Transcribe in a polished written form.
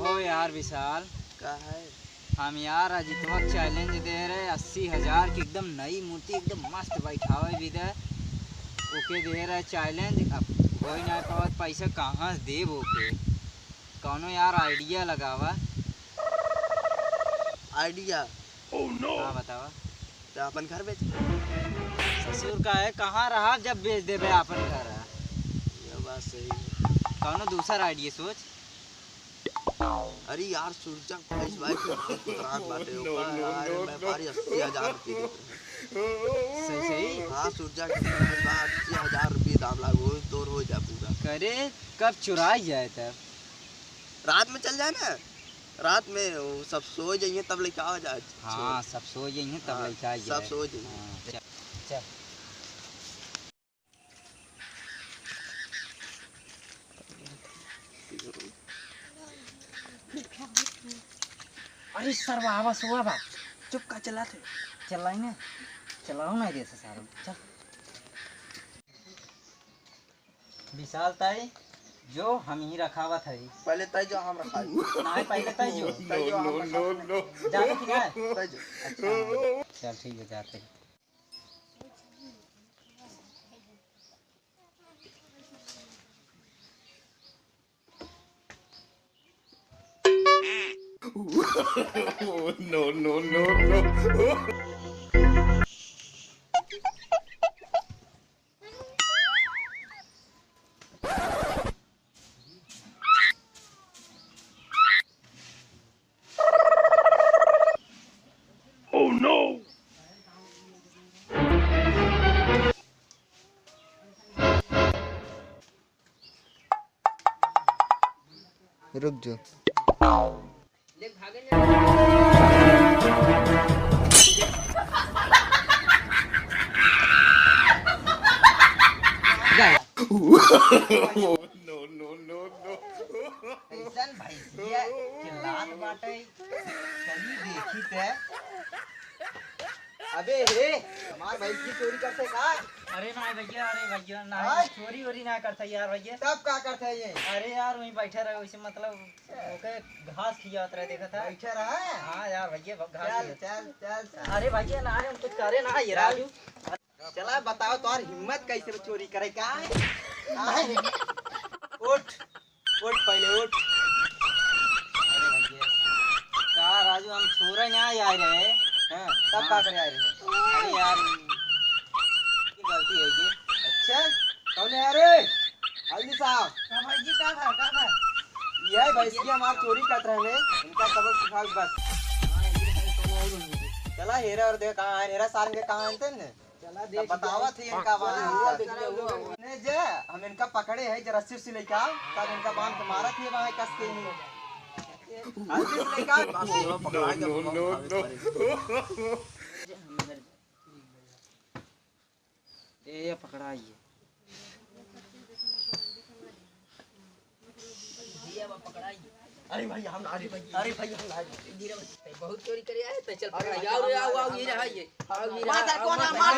कहो यार विशाल। का है? हम यार अजितवा चैलेंज दे रहे 80,000 की एकदम नई मूर्ति एकदम मस्त बैठावे भी दे ओके दे रहे चैलेंज। अब हो ही नहीं पावत पैसा कहाँ से देव ओके कौनो यार आइडिया लगावा। आइडिया? हाँ बतावा। तो अपन घर बेच। ससुर का है कहाँ रहा जब बेच देवे अपन घर। ये बात सही है। कौनो दूसरा आइडिया सोच। अरे यार सूरजा भाई दुकान बाटे ऊपर यार व्यापारी 80,000 रुपये देते हैं। सही सही। हाँ सूरजा के 80,000 रुपये दाम लागो तो हो जाए पूरा। करे कब चुराई जाए तब। रात में चल जाए ना, रात में वो सब सो जाइए तब लेके आ जाए। हाँ सब सो जाइए तब लेके आ जाए। सब सो जाइए। चल अरे सर बाबा सुबह बा चुप का चला थे। चलाई ना चलाओ ना जैसे सारा चल। विशाल ताई जो हम ही रखावत है पहले तय जो हम रखा नहीं पहले ताई जो जाने की है। अच्छा चल ठीक है जाते हैं। no, no, no, no. Oh no! रुक जो। No, no, no, no. ऐसन भैंसिया के लात बाटे चली देखी ते। अबे हे हमार भाई की चोरी करते का? अरे भैया ना हाँ? चोरी वोरी ना करता यार भैया। तब का करते है ये? अरे यार वहीं बैठे रहे वैसे मतलब ओके घास खियावत रहे देखा था। बैठे रहा है? हाँ यार भैया घास चल खियावत। चल चल। अरे भैया ना हम कुछ करे ना ये राजू। चला बताओ तो हिम्मत कैसे चोरी करे का है? उठ उठ पहले उठ। अरे भैया का राजू हम छोरे ना आए रहे। हाँ तब का करे आए रहे? अरे यार की गलती है ये। अच्छा कौन है रे? हल्दी साहब का भाई जी का था ये भैंसिया हमार चोरी करते रहे इनका सबक सिखा बस। चला हेरा और देख कहाँ है हेरा सारंग के कहाँ है ने? चला देख बतावा थी इनका बांध ने जे हम इनका पकड़े है जरा रस्सी से लेके आओ तब इनका बांध के मारा थी वहां कस के ही हल्दी से लेके आओ पकड़ाएंगे। No, no, no. ये पकड़ाइए अरे भाई हम अरे भाई हम बहुत चोरी करे आए तो चल पकड़ा आओ आओ आओ ये रहा ये मार कौन मार